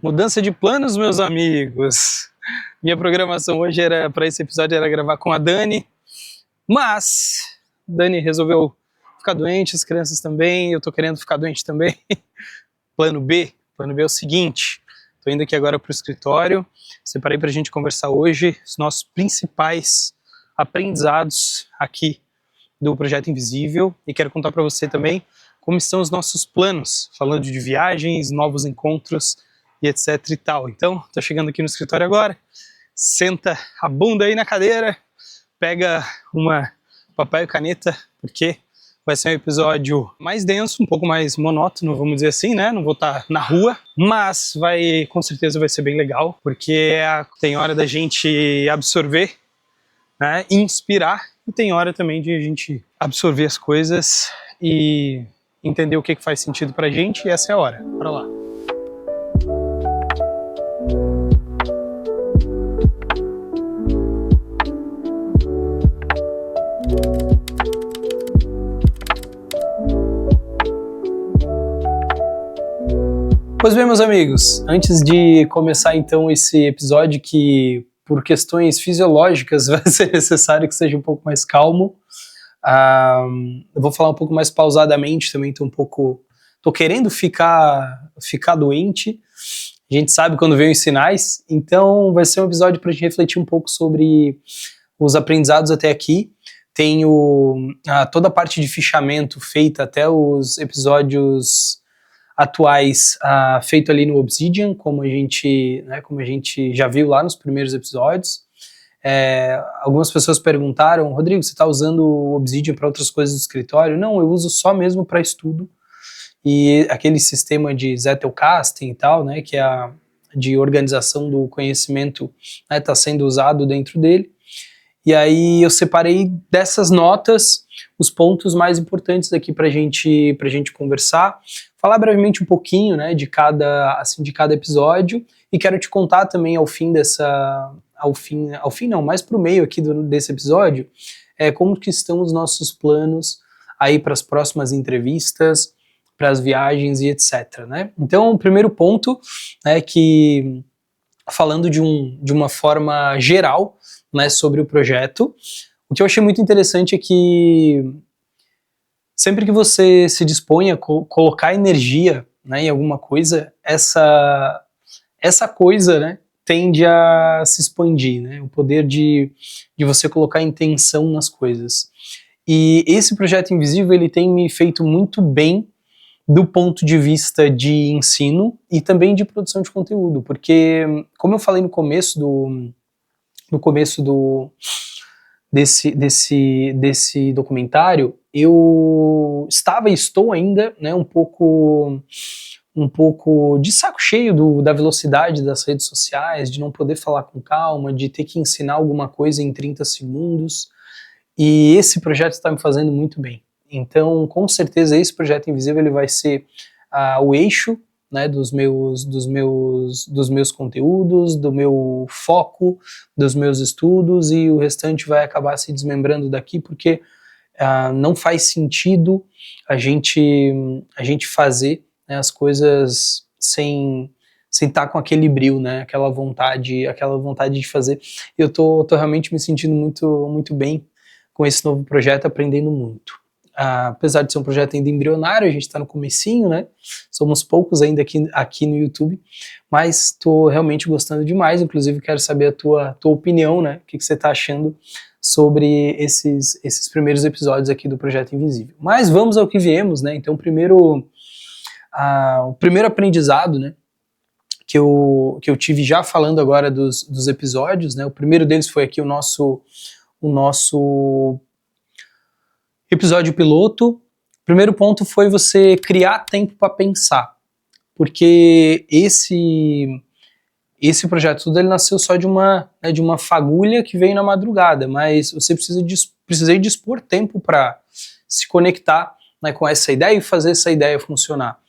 Mudança de planos, meus amigos. Minha programação hoje era para esse episódio era gravar com a Dani, mas Dani resolveu ficar doente, as crianças também, eu tô querendo ficar doente também. Plano B é o seguinte, tô indo aqui agora pro escritório, separei pra gente conversar hoje os nossos principais aprendizados aqui do Projeto Invisível e quero contar para você também como estão os nossos planos, falando de viagens, novos encontros e etc e tal. Então, tô chegando aqui no escritório agora, senta a bunda aí na cadeira, pega uma papel e caneta, porque vai ser um episódio mais denso, um pouco mais monótono, vamos dizer assim, né? Não vou estar na rua, mas com certeza vai ser bem legal, porque tem hora da gente absorver, né? Inspirar, e tem hora também de a gente absorver as coisas e entender o que faz sentido pra gente, e essa é a hora. Bora lá. Pois bem, meus amigos, antes de começar então esse episódio que, por questões fisiológicas, vai ser necessário que seja um pouco mais calmo, eu vou falar um pouco mais pausadamente também, tô querendo ficar doente, a gente sabe quando vem os sinais, então vai ser um episódio para a gente refletir um pouco sobre os aprendizados até aqui. Tenho toda a parte de fichamento feita até os episódios atuais, feito ali no Obsidian, como a gente já viu lá nos primeiros episódios. Algumas pessoas perguntaram, Rodrigo, você está usando o Obsidian para outras coisas do escritório? Não, eu uso só mesmo para estudo, e aquele sistema de Zettelkasten e tal, né, que é de organização do conhecimento, está sendo usado dentro dele. E aí eu separei dessas notas os pontos mais importantes aqui pra gente conversar, falar brevemente um pouquinho, né, de cada episódio, e quero te contar também mais pro meio aqui desse episódio, como que estão os nossos planos aí para as próximas entrevistas, para as viagens e etc, né? Então, o primeiro ponto é que, falando de uma forma geral, né, sobre o projeto, o que eu achei muito interessante é que sempre que você se dispõe a colocar energia, né, em alguma coisa, essa coisa, né, tende a se expandir, né, o poder de você colocar intenção nas coisas. E esse Projeto Invisível, ele tem me feito muito bem do ponto de vista de ensino e também de produção de conteúdo, porque, como eu falei no começo desse documentário, eu estava e estou ainda, né, um pouco de saco cheio da velocidade das redes sociais, de não poder falar com calma, de ter que ensinar alguma coisa em 30 segundos, e esse projeto está me fazendo muito bem. Então, com certeza, esse Projeto Invisível ele vai ser o eixo, né, dos meus conteúdos, do meu foco, dos meus estudos, e o restante vai acabar se desmembrando daqui, porque não faz sentido a gente fazer, né, as coisas sem estar com aquele brilho, né, aquela vontade de fazer. Eu tô realmente me sentindo muito, muito bem com esse novo projeto, aprendendo muito. Apesar de ser um projeto ainda embrionário, a gente está no comecinho, né? Somos poucos ainda aqui no YouTube, mas estou realmente gostando demais. Inclusive, quero saber a tua opinião, né? O que você está achando sobre esses primeiros episódios aqui do Projeto Invisível. Mas vamos ao que viemos, né? Então, o primeiro aprendizado, né, que eu tive já falando agora dos episódios, né? O primeiro deles foi aqui o nosso episódio piloto. O primeiro ponto foi você criar tempo para pensar, porque esse projeto tudo ele nasceu só de uma fagulha que veio na madrugada, mas você precisei dispor tempo para se conectar, né, com essa ideia e fazer essa ideia funcionar.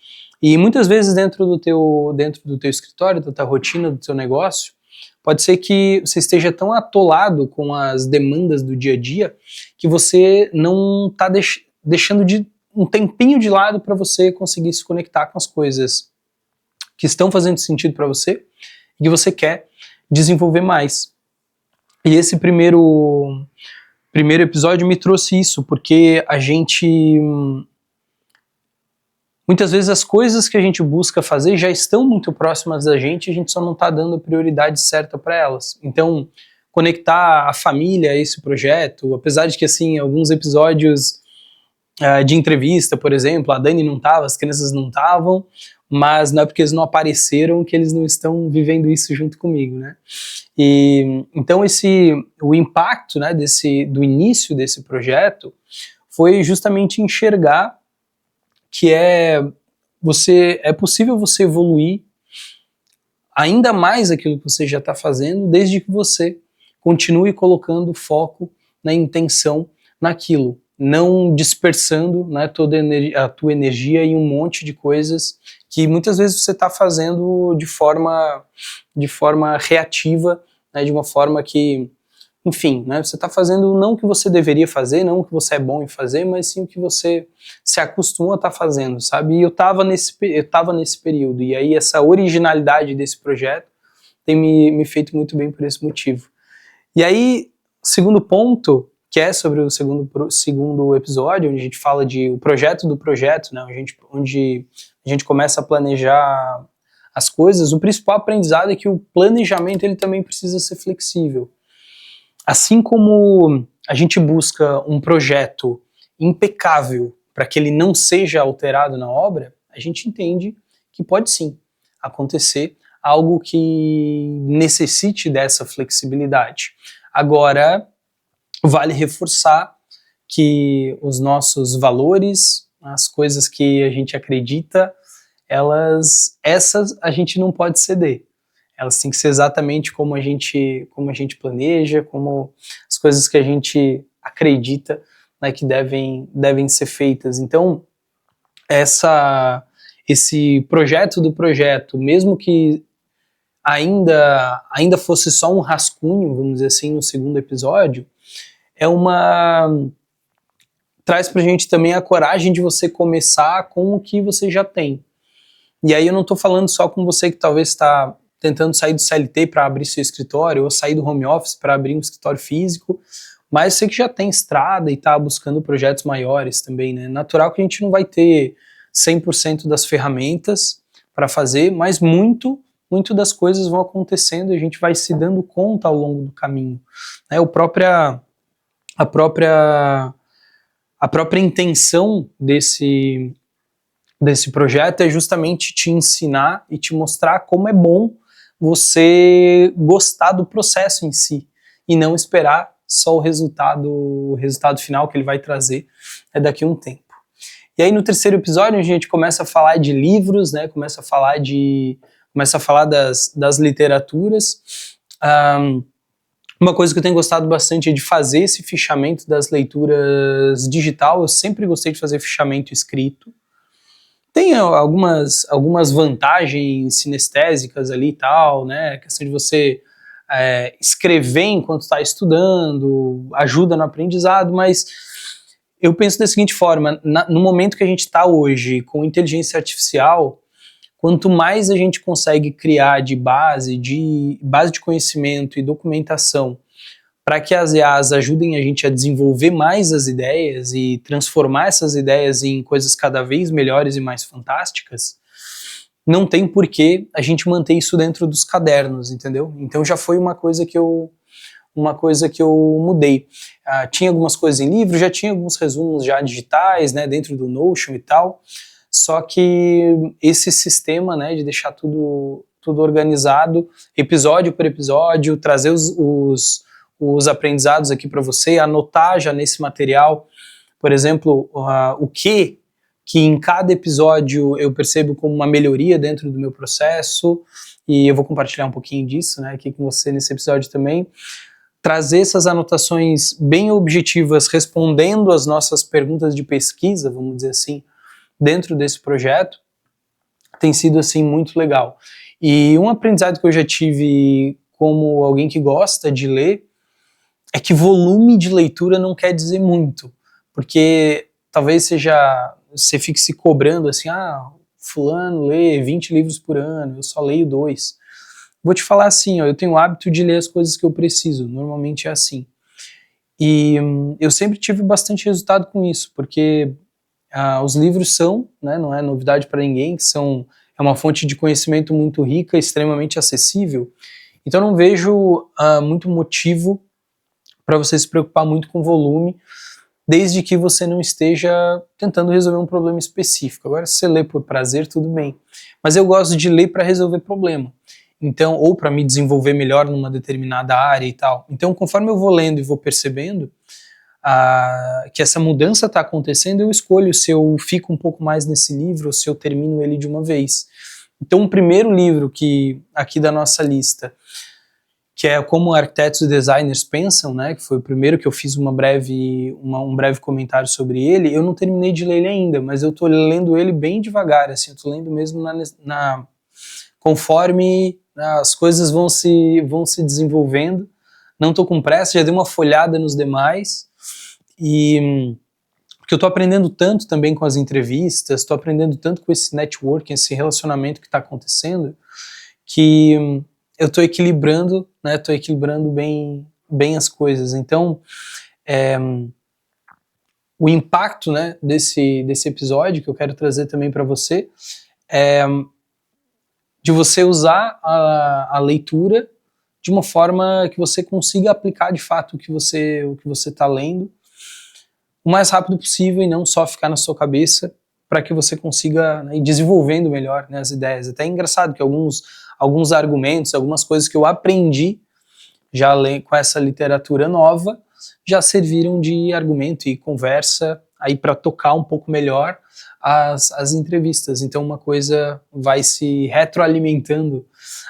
E muitas vezes dentro do teu escritório, da tua rotina, do teu negócio, pode ser que você esteja tão atolado com as demandas do dia a dia que você não está deixando um tempinho de lado para você conseguir se conectar com as coisas que estão fazendo sentido para você e que você quer desenvolver mais. E esse primeiro episódio me trouxe isso, porque a gente... Muitas vezes as coisas que a gente busca fazer já estão muito próximas da gente e a gente só não está dando a prioridade certa para elas. Então, conectar a família a esse projeto, apesar de que, assim, alguns episódios de entrevista, por exemplo, a Dani não estava, as crianças não estavam, mas não é porque eles não apareceram que eles não estão vivendo isso junto comigo, né? E então o impacto, né, do início desse projeto foi justamente enxergar que é possível você evoluir ainda mais aquilo que você já está fazendo, desde que você continue colocando foco na intenção naquilo, não dispersando, né, toda a tua energia em um monte de coisas que muitas vezes você está fazendo de forma reativa, né, de uma forma que, enfim, né, você está fazendo não o que você deveria fazer, não o que você é bom em fazer, mas sim o que você se acostuma a estar fazendo, sabe? E eu estava nesse período, e aí essa originalidade desse projeto tem me feito muito bem por esse motivo. E aí, segundo ponto, que é sobre o segundo episódio, onde a gente fala o projeto do projeto, né, onde a gente começa a planejar as coisas, o principal aprendizado é que o planejamento ele também precisa ser flexível. Assim como a gente busca um projeto impecável para que ele não seja alterado na obra, a gente entende que pode sim acontecer algo que necessite dessa flexibilidade. Agora, vale reforçar que os nossos valores, as coisas que a gente acredita, essas a gente não pode ceder. Elas têm que ser exatamente como a gente planeja, como as coisas que a gente acredita, né, que devem ser feitas. Então, esse projeto do projeto, mesmo que ainda fosse só um rascunho, vamos dizer assim, no segundo episódio, traz pra gente também a coragem de você começar com o que você já tem. E aí eu não tô falando só com você que talvez está tentando sair do CLT para abrir seu escritório, ou sair do home office para abrir um escritório físico, mas você que já tem estrada e está buscando projetos maiores também, né? Natural que a gente não vai ter 100% das ferramentas para fazer, mas muito das coisas vão acontecendo e a gente vai se dando conta ao longo do caminho. Né? A própria intenção desse projeto é justamente te ensinar e te mostrar como é bom você gostar do processo em si e não esperar só o resultado final que ele vai trazer daqui a um tempo. E aí no terceiro episódio a gente começa a falar de livros, né? Começa a falar das literaturas. Uma coisa que eu tenho gostado bastante é de fazer esse fichamento das leituras digital. Eu sempre gostei de fazer fichamento escrito. Tem algumas vantagens sinestésicas ali e tal, né? A questão de você escrever enquanto está estudando, ajuda no aprendizado, mas eu penso da seguinte forma, no momento que a gente está hoje com inteligência artificial, quanto mais a gente consegue criar de base de conhecimento e documentação para que as IAs ajudem a gente a desenvolver mais as ideias e transformar essas ideias em coisas cada vez melhores e mais fantásticas, não tem por que a gente manter isso dentro dos cadernos, entendeu? Então já foi uma coisa que eu mudei. Tinha algumas coisas em livro, já tinha alguns resumos já digitais, né, dentro do Notion e tal, só que esse sistema, né, de deixar tudo organizado, episódio por episódio, trazer os aprendizados aqui para você, anotar já nesse material, por exemplo, o que em cada episódio eu percebo como uma melhoria dentro do meu processo, e eu vou compartilhar um pouquinho disso, né, aqui com você nesse episódio também. Trazer essas anotações bem objetivas, respondendo as nossas perguntas de pesquisa, vamos dizer assim, dentro desse projeto, tem sido assim muito legal. E um aprendizado que eu já tive como alguém que gosta de ler é que volume de leitura não quer dizer muito, porque talvez você fique se cobrando assim, fulano lê 20 livros por ano, eu só leio 2. Vou te falar assim, ó, eu tenho o hábito de ler as coisas que eu preciso, normalmente é assim. E eu sempre tive bastante resultado com isso, porque os livros são, né, não é novidade para ninguém, é uma fonte de conhecimento muito rica, extremamente acessível. Então não vejo muito motivo para você se preocupar muito com volume, desde que você não esteja tentando resolver um problema específico. Agora, se você lê por prazer, tudo bem. Mas eu gosto de ler para resolver problema. Então, ou para me desenvolver melhor numa determinada área e tal. Então, conforme eu vou lendo e vou percebendo que essa mudança está acontecendo, eu escolho se eu fico um pouco mais nesse livro ou se eu termino ele de uma vez. Então, o primeiro livro aqui da nossa lista, que é Como Arquitetos e Designers Pensam, né, que foi o primeiro que eu fiz um breve comentário sobre ele, eu não terminei de ler ele ainda, mas eu estou lendo ele bem devagar, assim, eu estou lendo mesmo conforme as coisas vão se desenvolvendo, não estou com pressa, já dei uma folhada nos demais, porque eu estou aprendendo tanto também com as entrevistas, estou aprendendo tanto com esse networking, esse relacionamento que está acontecendo, que eu estou equilibrando, né, bem as coisas. Então, o impacto, né, desse episódio que eu quero trazer também para você é de você usar a leitura de uma forma que você consiga aplicar de fato o que você está lendo o mais rápido possível e não só ficar na sua cabeça, para que você consiga, né, ir desenvolvendo melhor, né, as ideias. Até é engraçado que alguns argumentos, algumas coisas que eu aprendi já com essa literatura nova já serviram de argumento e conversa aí para tocar um pouco melhor as entrevistas. Então uma coisa vai se retroalimentando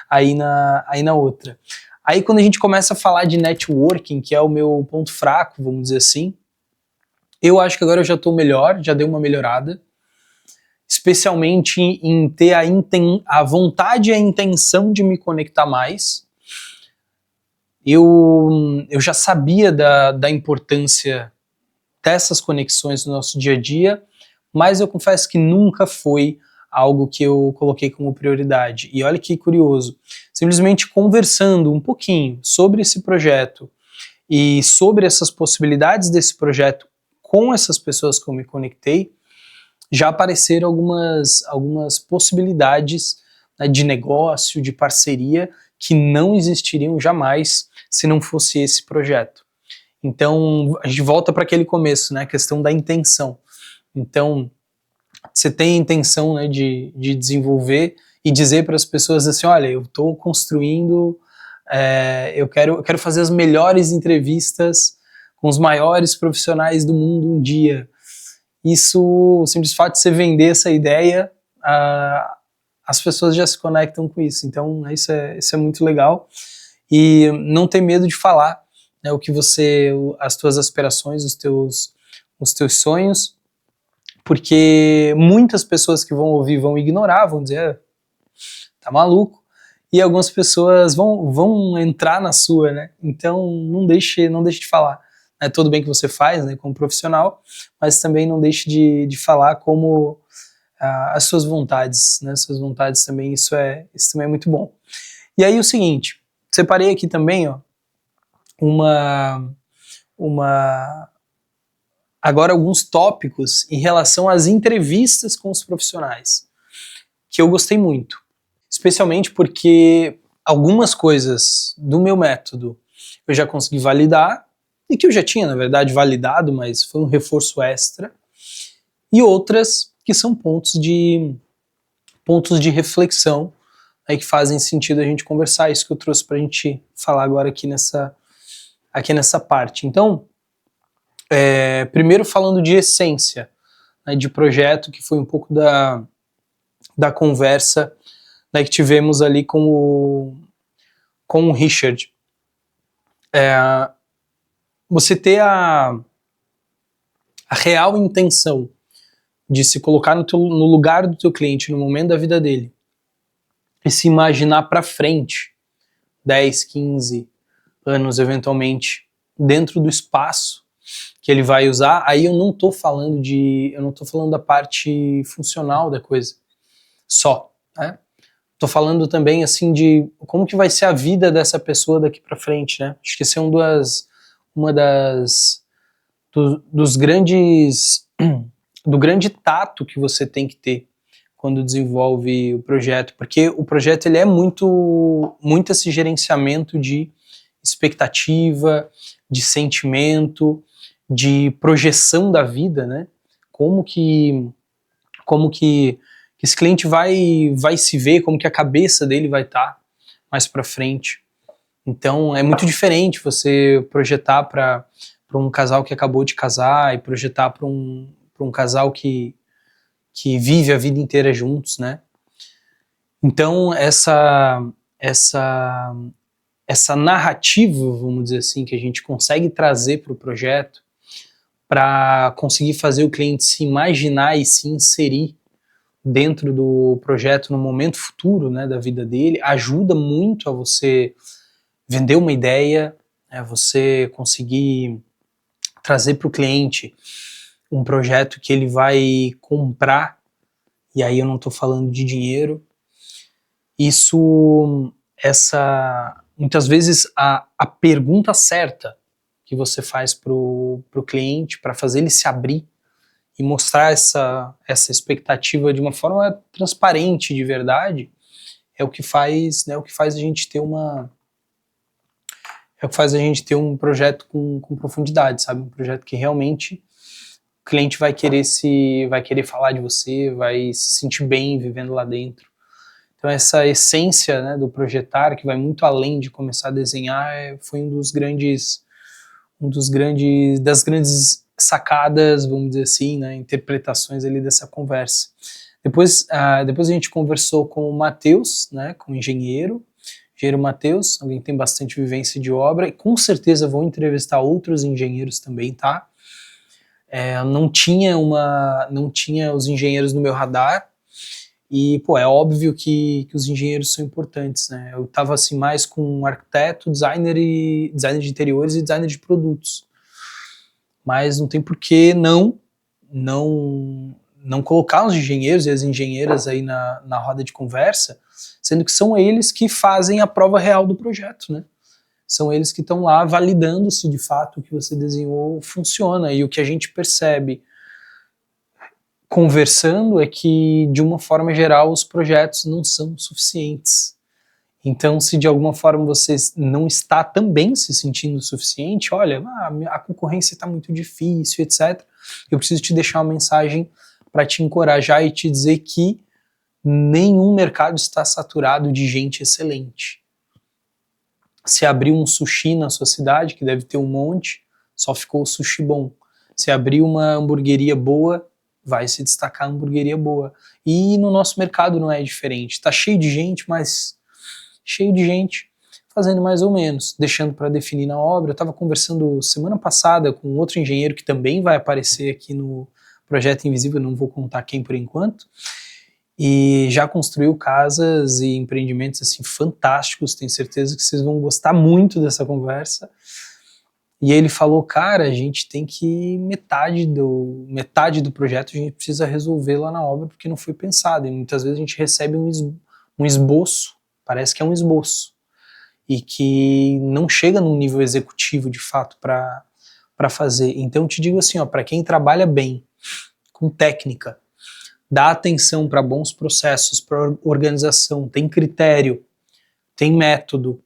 aí na outra. Aí quando a gente começa a falar de networking, que é o meu ponto fraco, vamos dizer assim, eu acho que agora eu já estou melhor, já dei uma melhorada, especialmente em ter a vontade e a intenção de me conectar mais. Eu já sabia da importância dessas conexões no nosso dia a dia, mas eu confesso que nunca foi algo que eu coloquei como prioridade. E olha que curioso, simplesmente conversando um pouquinho sobre esse projeto e sobre essas possibilidades desse projeto com essas pessoas que eu me conectei, já apareceram algumas possibilidades, né, de negócio, de parceria, que não existiriam jamais se não fosse esse projeto. Então, a gente volta para aquele começo, né, a questão da intenção. Então, você tem a intenção, né, de desenvolver e dizer para as pessoas assim, olha, eu estou construindo, eu quero fazer as melhores entrevistas com os maiores profissionais do mundo um dia. Isso, o simples fato de você vender essa ideia, as pessoas já se conectam com isso. Então, isso é muito legal. E não ter medo de falar, né, as tuas aspirações, os teus sonhos, porque muitas pessoas que vão ouvir vão ignorar, vão dizer, tá maluco, e algumas pessoas vão entrar na sua, né? Então, não deixe de falar. É tudo bem que você faz, né, como profissional, mas também não deixe de falar como as suas vontades, né, suas vontades também, isso também é muito bom. E aí o seguinte, separei aqui também, ó, agora alguns tópicos em relação às entrevistas com os profissionais, que eu gostei muito, especialmente porque algumas coisas do meu método eu já consegui validar, e que eu já tinha, na verdade, validado, mas foi um reforço extra, e outras que são pontos de reflexão, aí, que fazem sentido a gente conversar, isso que eu trouxe para a gente falar agora aqui nessa parte. Então, primeiro falando de essência, né, de projeto, que foi um pouco da conversa, né, que tivemos ali com o Richard. Você ter a real intenção de se colocar no lugar do teu cliente, no momento da vida dele, e se imaginar para frente, 10, 15 anos eventualmente, dentro do espaço que ele vai usar, aí eu não estou falando da parte funcional da coisa. só, né? Tô falando também, assim, de como que vai ser a vida dessa pessoa daqui para frente, né? Acho que esse é dos grandes, do grande tato que você tem que ter quando desenvolve o projeto, porque o projeto ele é muito esse gerenciamento de expectativa, de sentimento, de projeção da vida, né? Como que esse cliente vai se ver, como que a cabeça dele vai estar mais para frente. Então é muito diferente você projetar para um casal que acabou de casar e projetar para um casal que vive a vida inteira juntos, né? Então essa narrativa, vamos dizer assim, que a gente consegue trazer para o projeto, para conseguir fazer o cliente se imaginar e se inserir dentro do projeto no momento futuro, né, da vida dele, ajuda muito a você vender uma ideia, você conseguir trazer para o cliente um projeto que ele vai comprar, e aí eu não estou falando de dinheiro. Muitas vezes a pergunta certa que você faz para o cliente, para fazer ele se abrir e mostrar essa expectativa de uma forma transparente, de verdade, é o que faz, né, a gente ter um projeto com profundidade, sabe? Um projeto que realmente o cliente vai querer falar de você, vai se sentir bem vivendo lá dentro. Então essa essência, né, do projetar, que vai muito além de começar a desenhar, foi das grandes sacadas, vamos dizer assim, né, interpretações ali dessa conversa. Depois a gente conversou com o Matheus, né, com o engenheiro Matheus, alguém que tem bastante vivência de obra, e com certeza vou entrevistar outros engenheiros também, tá? Não tinha os engenheiros no meu radar, e, pô, é óbvio que os engenheiros são importantes, né? Eu tava, assim, mais com um arquiteto, designer de interiores e designer de produtos. Mas não tem por que não colocar os engenheiros e as engenheiras aí na roda de conversa, sendo que são eles que fazem a prova real do projeto, né? São eles que estão lá validando se de fato o que você desenhou funciona. E o que a gente percebe conversando é que, de uma forma geral, os projetos não são suficientes. Então, se de alguma forma você não está também se sentindo suficiente, olha, a concorrência está muito difícil, etc. Eu preciso te deixar uma mensagem para te encorajar e te dizer que nenhum mercado está saturado de gente excelente. Se abrir um sushi na sua cidade, que deve ter um monte, só ficou o sushi bom. Se abrir uma hamburgueria boa, vai se destacar a hamburgueria boa. E no nosso mercado não é diferente. Está cheio de gente, mas cheio de gente fazendo mais ou menos, deixando para definir na obra. Eu estava conversando semana passada com outro engenheiro que também vai aparecer aqui no Projeto Invisível, não vou contar quem por enquanto, e já construiu casas e empreendimentos assim fantásticos. Tenho certeza que vocês vão gostar muito dessa conversa. E ele falou, cara, a gente tem que metade do projeto a gente precisa resolver lá na obra porque não foi pensado. E muitas vezes a gente recebe um esboço, parece que é um esboço, e que não chega num nível executivo de fato para fazer. Então eu te digo assim, para quem trabalha bem com técnica, dá atenção para bons processos, para organização, tem critério, tem método,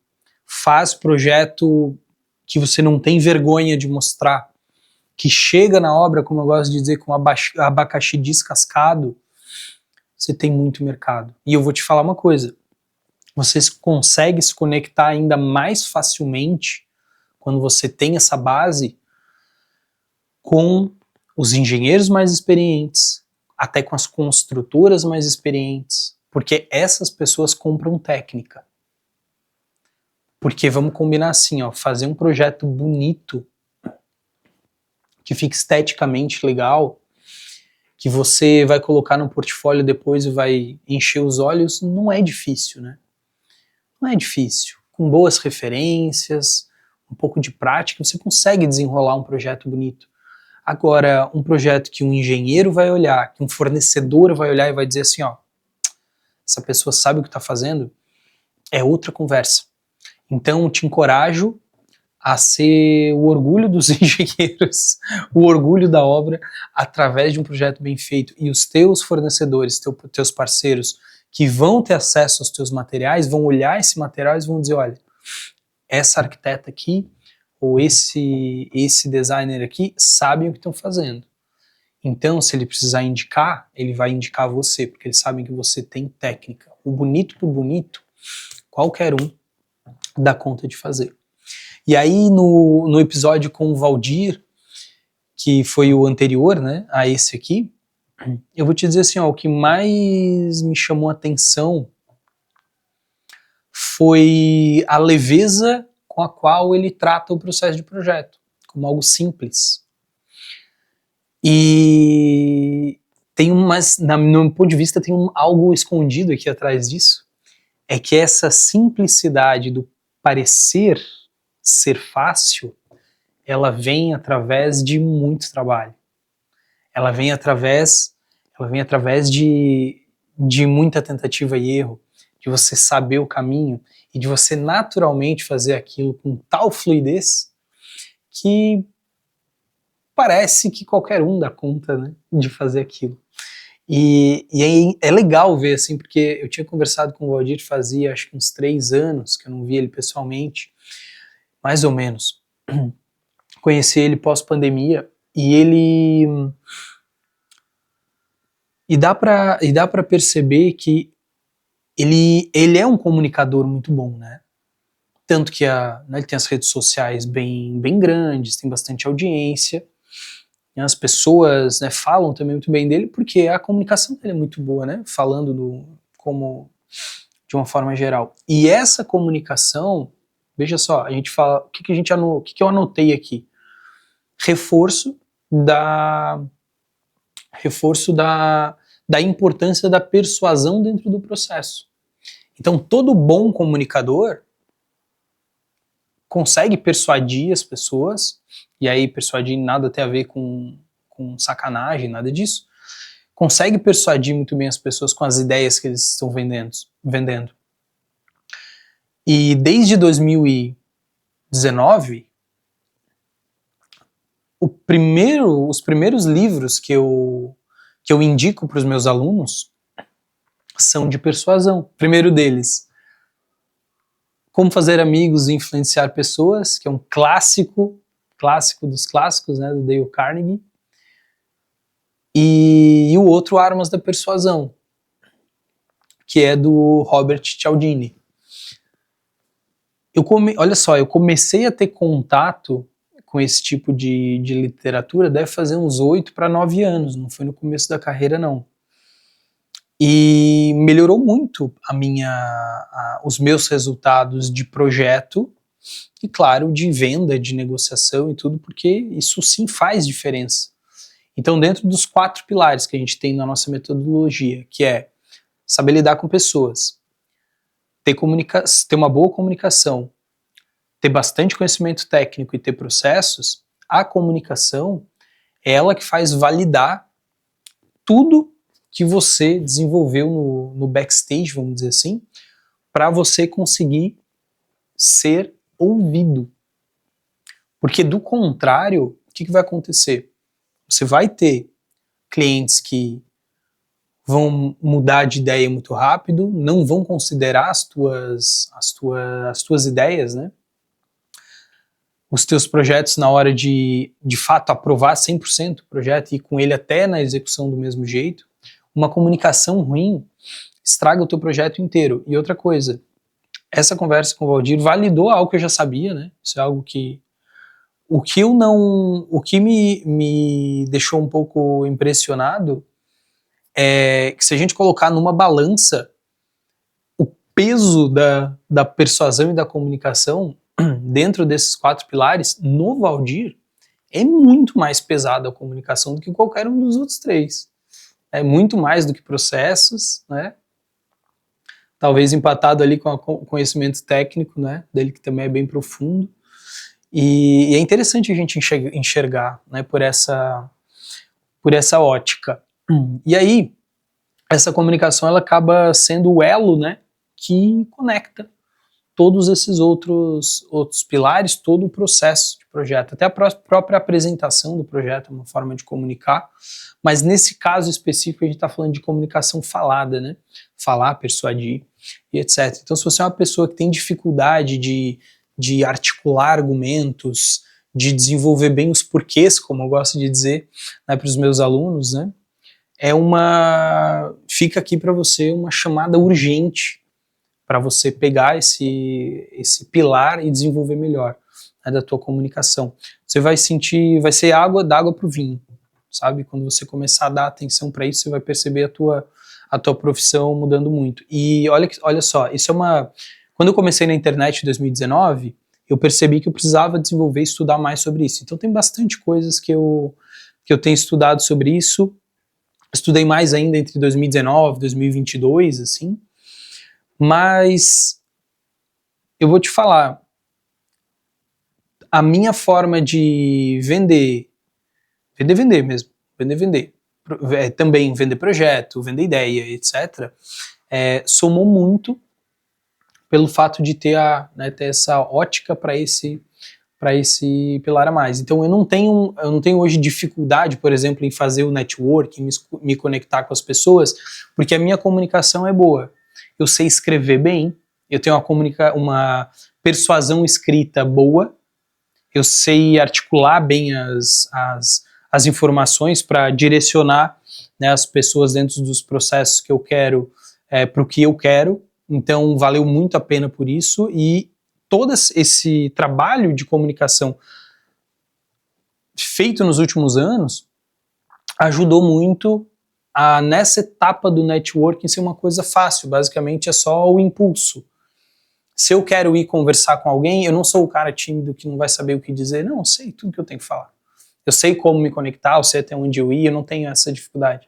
faz projeto que você não tem vergonha de mostrar, que chega na obra, como eu gosto de dizer, com abacaxi descascado, você tem muito mercado. E eu vou te falar uma coisa, você consegue se conectar ainda mais facilmente quando você tem essa base com os engenheiros mais experientes, até com as construtoras mais experientes, porque essas pessoas compram técnica. Porque vamos combinar assim, fazer um projeto bonito, que fique esteticamente legal, que você vai colocar no portfólio depois e vai encher os olhos, não é difícil, né? Não é difícil. Com boas referências, um pouco de prática, você consegue desenrolar um projeto bonito. Agora, um projeto que um engenheiro vai olhar, que um fornecedor vai olhar e vai dizer assim, essa pessoa sabe o que está fazendo, é outra conversa. Então, te encorajo a ser o orgulho dos engenheiros, o orgulho da obra, através de um projeto bem feito. E os teus fornecedores, teus parceiros, que vão ter acesso aos teus materiais, vão olhar esse material e vão dizer, olha, essa arquiteta aqui, ou esse designer aqui, sabem o que estão fazendo. Então, se ele precisar indicar, ele vai indicar você, porque eles sabem que você tem técnica. O bonito por bonito, qualquer um dá conta de fazer. E aí, no episódio com o Valdir, que foi o anterior, né, a esse aqui, eu vou te dizer assim, ó, o que mais me chamou a atenção foi a leveza com a qual ele trata o processo de projeto, como algo simples. E tem no meu ponto de vista, tem algo escondido aqui atrás disso, é que essa simplicidade do parecer ser fácil, ela vem através de muito trabalho. Ela vem através de muita tentativa e erro, de você saber o caminho e de você naturalmente fazer aquilo com tal fluidez que parece que qualquer um dá conta, né, de fazer aquilo. E é legal ver, assim, porque eu tinha conversado com o Valdir fazia acho que uns 3 anos que eu não via ele pessoalmente, mais ou menos. Conheci ele pós-pandemia e ele... E dá pra perceber que ele é um comunicador muito bom, né? Tanto que ele tem as redes sociais bem grandes, tem bastante audiência, e as pessoas, né, falam também muito bem dele, porque a comunicação dele é muito boa, né? Falando como de uma forma geral. E essa comunicação, veja só, a gente fala, o que eu anotei aqui? Reforço da importância da persuasão dentro do processo. Então, todo bom comunicador consegue persuadir as pessoas, e aí persuadir nada tem a ver com sacanagem, nada disso, consegue persuadir muito bem as pessoas com as ideias que eles estão vendendo. E desde 2019, os primeiros livros que eu indico para os meus alunos são de persuasão. O primeiro deles, Como Fazer Amigos e Influenciar Pessoas, que é um clássico dos clássicos, né, do Dale Carnegie. E o outro, Armas da Persuasão, que é do Robert Cialdini. Olha só, eu comecei a ter contato com esse tipo de literatura deve fazer uns 8 para 9 anos, não foi no começo da carreira não. E melhorou muito os meus resultados de projeto e, claro, de venda, de negociação e tudo, porque isso sim faz diferença. Então, dentro dos 4 pilares que a gente tem na nossa metodologia, que é saber lidar com pessoas, ter uma boa comunicação, ter bastante conhecimento técnico e ter processos, a comunicação é ela que faz validar tudo que você desenvolveu no backstage, vamos dizer assim, para você conseguir ser ouvido. Porque do contrário, o que vai acontecer? Você vai ter clientes que vão mudar de ideia muito rápido, não vão considerar as tuas ideias, né? Os teus projetos na hora de fato aprovar 100% o projeto e ir com ele até na execução do mesmo jeito. Uma comunicação ruim estraga o teu projeto inteiro. E outra coisa, essa conversa com o Valdir validou algo que eu já sabia, né? Isso é algo que o que me deixou um pouco impressionado é que se a gente colocar numa balança o peso da persuasão e da comunicação dentro desses 4 pilares, no Valdir, é muito mais pesada a comunicação do que qualquer um dos outros 3. É muito mais do que processos, né? Talvez empatado ali com o conhecimento técnico, né, dele, que também é bem profundo. E é interessante a gente enxergar, né, por essa ótica. E aí, essa comunicação ela acaba sendo o elo, né, que conecta todos esses outros pilares, todo o processo de projeto, até a própria apresentação do projeto é uma forma de comunicar, mas nesse caso específico a gente está falando de comunicação falada, né? Falar, persuadir e etc. Então se você é uma pessoa que tem dificuldade de articular argumentos, de desenvolver bem os porquês, como eu gosto de dizer, né, para os meus alunos, né? Fica aqui para você uma chamada urgente para você pegar esse pilar e desenvolver melhor, né, da tua comunicação. Você vai sentir, vai ser água d'água pro vinho, sabe? Quando você começar a dar atenção para isso, você vai perceber a tua profissão mudando muito. E olha só, isso é quando eu comecei na internet em 2019, eu percebi que eu precisava desenvolver e estudar mais sobre isso. Então tem bastante coisas que eu tenho estudado sobre isso. Estudei mais ainda entre 2019 e 2022, assim. Mas eu vou te falar, a minha forma de vender mesmo, vender, também vender projeto, vender ideia, etc., somou muito pelo fato de ter essa ótica para esse pilar a mais. Então eu não tenho hoje dificuldade, por exemplo, em fazer o networking, me conectar com as pessoas, porque a minha comunicação é boa. Eu sei escrever bem, eu tenho uma persuasão escrita boa, eu sei articular bem as informações para direcionar, né, as pessoas dentro dos processos que eu quero para o que eu quero, então valeu muito a pena por isso, e todo esse trabalho de comunicação feito nos últimos anos ajudou muito nessa etapa do networking ser uma coisa fácil, basicamente é só o impulso. Se eu quero ir conversar com alguém, eu não sou o cara tímido que não vai saber o que dizer, não, eu sei tudo que eu tenho que falar. Eu sei como me conectar, eu sei até onde eu ir, eu não tenho essa dificuldade.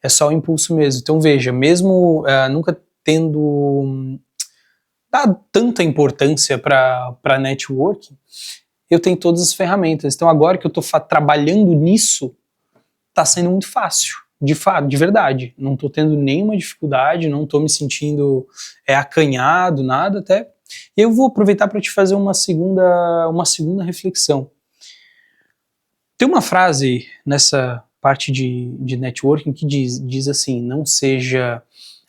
É só o impulso mesmo. Então veja, mesmo nunca tendo dado tanta importância para networking, eu tenho todas as ferramentas. Então agora que eu estou trabalhando nisso, está sendo muito fácil. De fato, de verdade, não estou tendo nenhuma dificuldade, não estou me sentindo acanhado, nada até. Eu vou aproveitar para te fazer uma segunda reflexão. Tem uma frase nessa parte de networking que diz assim, não seja,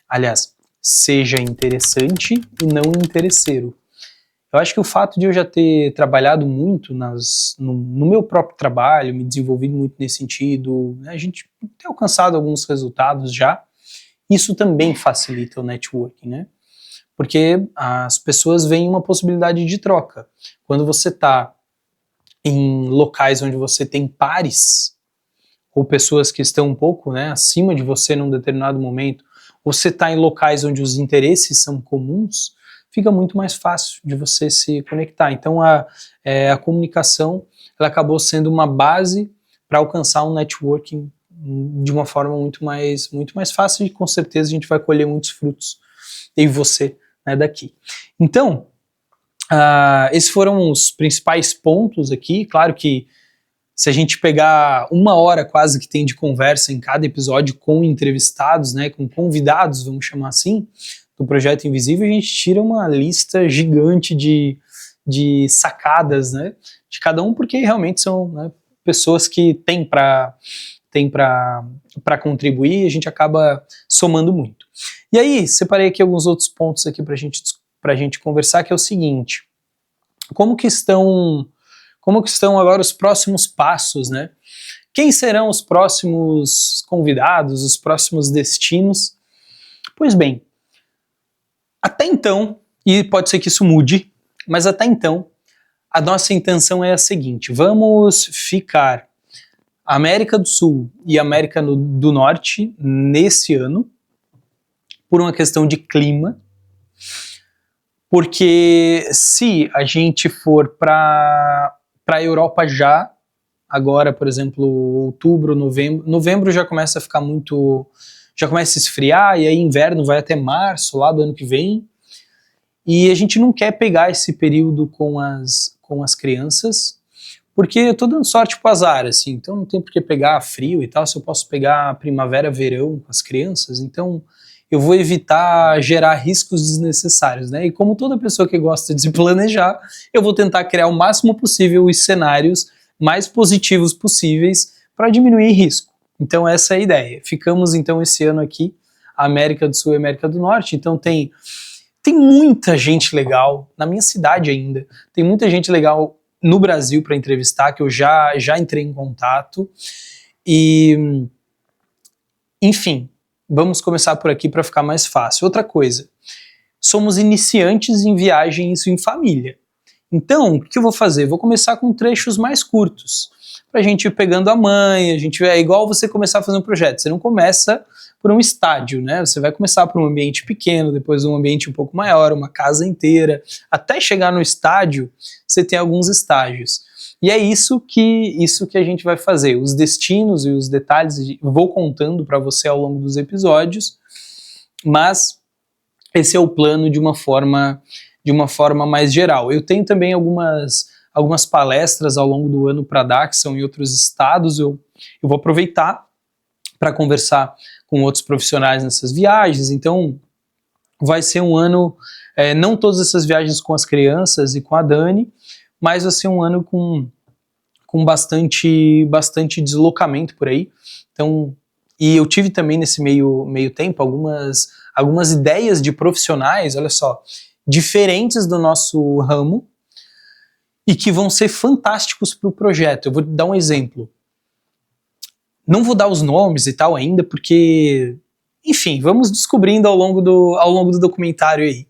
aliás, seja interessante e não interesseiro. Eu acho que o fato de eu já ter trabalhado muito no meu próprio trabalho, me desenvolvido muito nesse sentido, né, a gente tem alcançado alguns resultados já, isso também facilita o networking, né? Porque as pessoas veem uma possibilidade de troca. Quando você está em locais onde você tem pares, ou pessoas que estão um pouco, né, acima de você num determinado momento, ou você está em locais onde os interesses são comuns, fica muito mais fácil de você se conectar. Então a comunicação ela acabou sendo uma base para alcançar um networking de uma forma muito mais fácil e com certeza a gente vai colher muitos frutos, eu e você, né, daqui. Então, esses foram os principais pontos aqui. Claro que se a gente pegar 1 hora quase que tem de conversa em cada episódio com entrevistados, né, com convidados, vamos chamar assim, do Projeto Invisível, a gente tira uma lista gigante de sacadas, né, de cada um, porque realmente são, né, pessoas que têm para contribuir e a gente acaba somando muito. E aí, separei aqui alguns outros pontos aqui pra gente conversar, que é o seguinte, como que estão agora os próximos passos, né? Quem serão os próximos convidados, os próximos destinos? Pois bem, até então, e pode ser que isso mude, mas até então, a nossa intenção é a seguinte, vamos ficar América do Sul e América do Norte nesse ano, por uma questão de clima, porque se a gente for para a Europa já, agora, por exemplo, outubro, novembro já começa a ficar já começa a esfriar, e aí inverno vai até março, lá do ano que vem, e a gente não quer pegar esse período com as crianças, porque eu tô dando sorte pro azar, assim, então não tem por que pegar frio e tal, se eu posso pegar primavera, verão com as crianças, então eu vou evitar gerar riscos desnecessários, né? E como toda pessoa que gosta de se planejar, eu vou tentar criar o máximo possível os cenários mais positivos possíveis para diminuir risco. Então essa é a ideia. Ficamos então esse ano aqui, América do Sul e América do Norte, então tem muita gente legal, na minha cidade ainda, tem muita gente legal no Brasil para entrevistar, que eu já entrei em contato, e enfim, vamos começar por aqui para ficar mais fácil. Outra coisa, somos iniciantes em viagens em família. Então, o que eu vou fazer? Vou começar com trechos mais curtos, para a gente ir pegando a manha, é igual você começar a fazer um projeto, você não começa por um estádio, né? Você vai começar por um ambiente pequeno, depois um ambiente um pouco maior, uma casa inteira, até chegar no estádio, você tem alguns estágios. E é isso que a gente vai fazer. Os destinos e os detalhes eu vou contando para você ao longo dos episódios, mas esse é o plano de uma forma mais geral. Eu tenho também algumas palestras ao longo do ano para dar, que são em outros estados. Eu vou aproveitar para conversar com outros profissionais nessas viagens, então vai ser um ano, não todas essas viagens com as crianças e com a Dani, mas vai ser um ano com bastante deslocamento por aí. Então, e eu tive também nesse meio tempo algumas ideias de profissionais, olha só, diferentes do nosso ramo e que vão ser fantásticos para o projeto. Eu vou dar um exemplo. Não vou dar os nomes e tal ainda, porque, enfim, vamos descobrindo ao longo do documentário aí.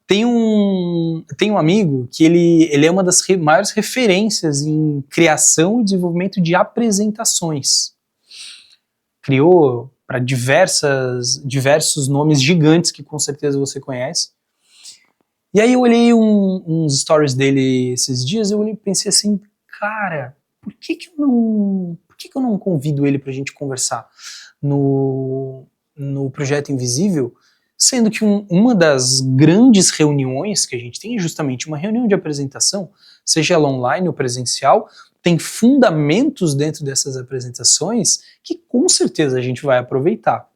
Tem um amigo que ele é uma das maiores referências em criação e desenvolvimento de apresentações. Criou para diversos nomes gigantes que com certeza você conhece. E aí eu olhei uns stories dele esses dias e eu pensei assim, cara, por que eu não convido ele pra gente conversar no Projeto Invisível, sendo que uma das grandes reuniões que a gente tem é justamente uma reunião de apresentação, seja ela online ou presencial, tem fundamentos dentro dessas apresentações que com certeza a gente vai aproveitar.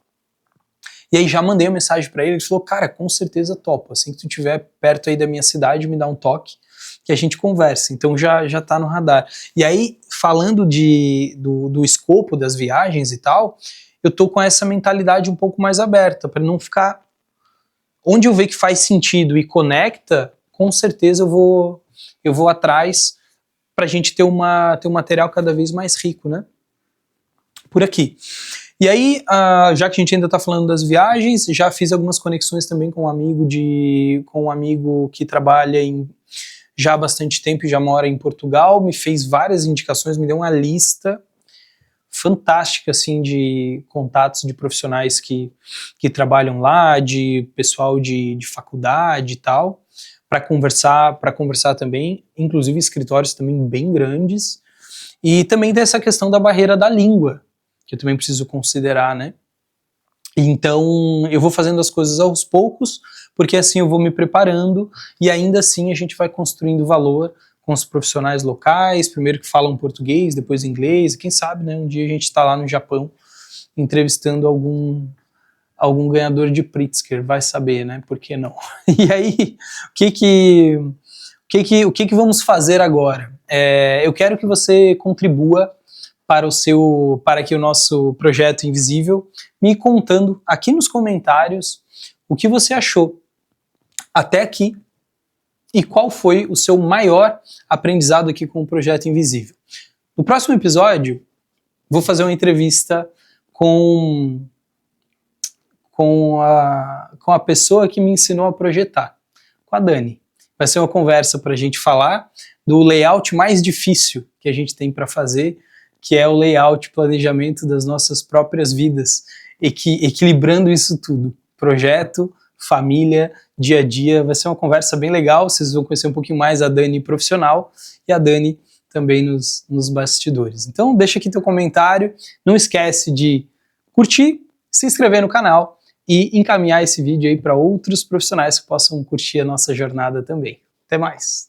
E aí já mandei uma mensagem para ele falou, cara, com certeza topo, assim que tu estiver perto aí da minha cidade, me dá um toque, que a gente conversa, então já tá no radar. E aí, falando do escopo das viagens e tal, eu tô com essa mentalidade um pouco mais aberta, para não ficar... Onde eu ver que faz sentido e conecta, com certeza eu vou atrás pra gente ter um material cada vez mais rico, né? Por aqui. E aí, já que a gente ainda está falando das viagens, já fiz algumas conexões também com um amigo que trabalha já há bastante tempo e já mora em Portugal, me fez várias indicações, me deu uma lista fantástica assim, de contatos de profissionais que trabalham lá, de pessoal de faculdade e tal, para conversar também, inclusive escritórios também bem grandes, e também dessa questão da barreira da língua, que eu também preciso considerar, né? Então, eu vou fazendo as coisas aos poucos, porque assim eu vou me preparando e ainda assim a gente vai construindo valor com os profissionais locais, primeiro que falam português, depois inglês, e quem sabe, né, um dia a gente está lá no Japão entrevistando algum ganhador de Pritzker, vai saber, né, por que não? E aí, o que vamos fazer agora? Eu quero que você contribua para que o nosso projeto invisível, me contando aqui nos comentários o que você achou até aqui e qual foi o seu maior aprendizado aqui com o projeto invisível. No próximo episódio, vou fazer uma entrevista com a pessoa que me ensinou a projetar, com a Dani. Vai ser uma conversa para a gente falar do layout mais difícil que a gente tem para fazer, que é o layout, planejamento das nossas próprias vidas, equilibrando isso tudo, projeto, família, dia a dia. Vai ser uma conversa bem legal, vocês vão conhecer um pouquinho mais a Dani profissional e a Dani também nos bastidores. Então deixa aqui teu comentário, não esquece de curtir, se inscrever no canal e encaminhar esse vídeo aí para outros profissionais que possam curtir a nossa jornada também. Até mais!